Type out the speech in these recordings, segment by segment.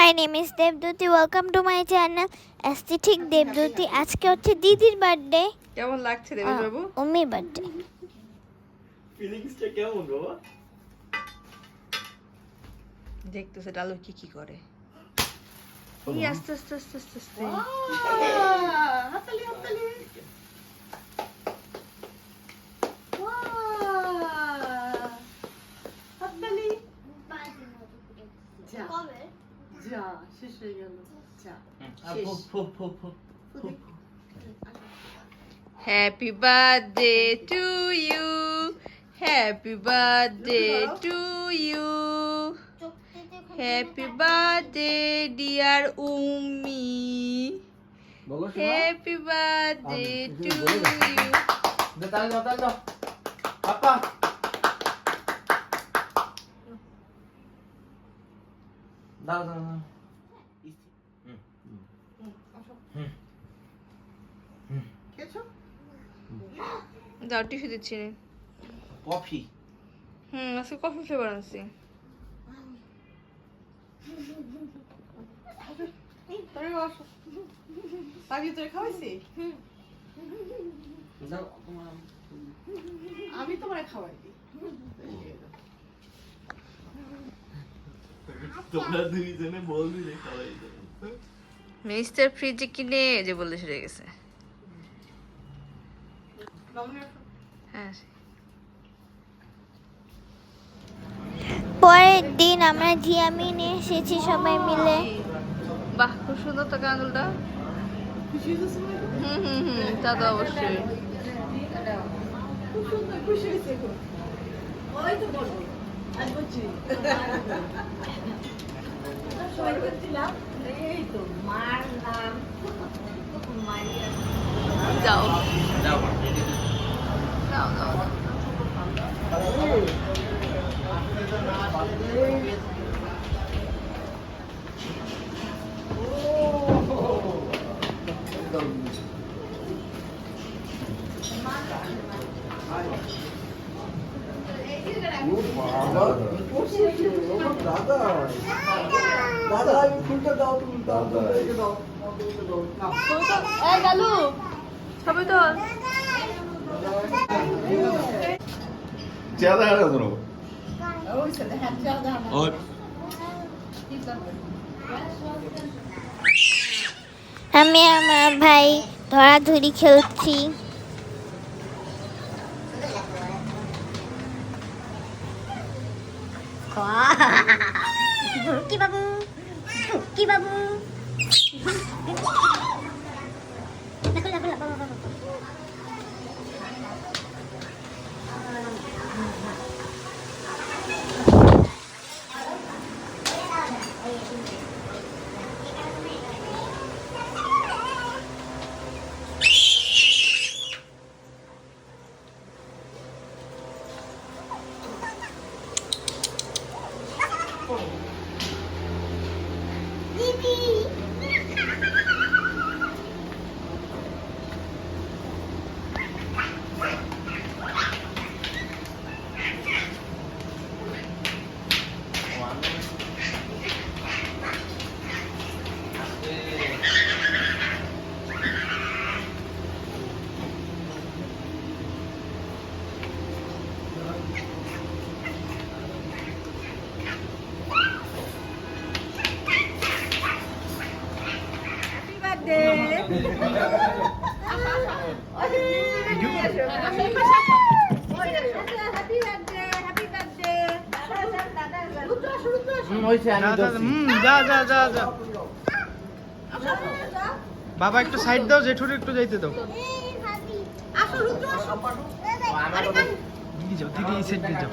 My name is Devduti. Welcome to my channel Aesthetic Devduti. আজকে হচ্ছে দিদির birthday. কেমন লাগছে দেবেশ বাবু? উম্মির বার্থডে। ফিলিংসটা কেমন বাবা? দেখতেছে ডালু কি করে। এই আস্তে আস্তে আস্তে আস্তে আস্তে। হাততালি হাততালি। হাততালি। যা যা শেষ হয়ে গেল। যা Happy birthday to you. Happy birthday to you. Happy birthday dear Ummi. Happy birthday to you. দাও পাপা দাও খেয়েছো? দাও টিস্যু দিচ্ছি রে। কফি আজকে কফি ফ্লেভার আনছি। তুমি বসো। আগে তোরে খাওয়াইছি? দাও তোমার আমি তোমারে খাওয়াই দিই। তোমরা দুইজনে বল দিলে খাওয়াই দাও। মিস্টার ফ্রিজে কিনে যে বলতে সেরে গেছে। হ্যাঁ পরের দিন আমরা জিয়ামি নিয়ে এসেছি সবাই মিলে। বাহ খুব সুন্দর তো গাঙ্গুলটা। খুশি হয়েছো? তা তো অবশ্যই। খুব সুন্দর খুশি হয়েছে গো। ওই তো বলবো আজ বলছি সবাই করছিলাম এই তো মার নাম মারিয়া যাও দাও যাও যাও দাদা আমি ফুলটা দাও তুমি দাও এই গালু সবাই তো ज़्यादा आ रहा है दोनों ওই সাথে হাত যাও দাও और আমি আমার ভাই ধরাধরি খেলছি। কি বাবু কি বাবু বাবা একটু সাইড দাও, জেঠুর একটু যাইতে দাও। দিদি যাও, দিদি এই সাইড দিয়ে যাও।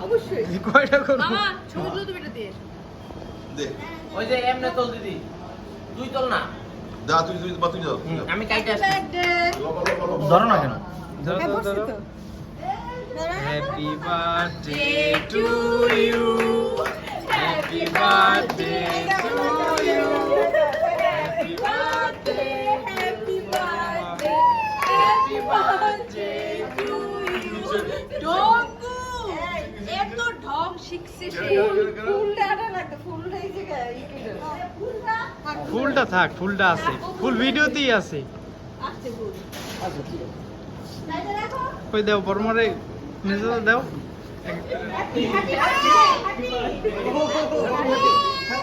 অবশ্যই কয়টা করবো? মামা ছবিগুলো তুমি এটা দিয়ে दे ওই যে এমনে তোল দিদি তুই তোল না दा तू बात तू जाओ আমি কাইটা আসছি ধরো না কেন? ধরো হ্যাঁ ধরো বসছি ধরো। তো happy birthday to you, happy birthday to you, happy birthday, happy birthday, happy birthday to you. ঢঙ্গু এত ঢং শিখছে সে ফুলটা আনা লাগতো ফুলটা এই জায়গায় ফুলটা থাক, ফুলটা আছে, ফুল ভিডিওতেই আছে। আসছে ফুল। আচ্ছা ঠিক আছে লাইটে রাখো। কই দাও বর্মরে নিজে দাও। Happy happy happy.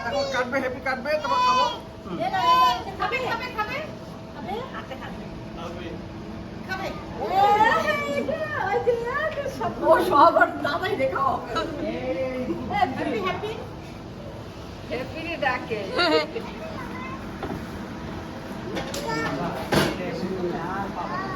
এখন কাটবে হ্যাপি কাটবে তারপর খাবো খাবে খাবে খাবে খাবে হাতে খাবে খাবে ও সবার দাদাই দেখাও হ্যাপি হ্যাপি হ্যাপি রে ডাকে আর বাবা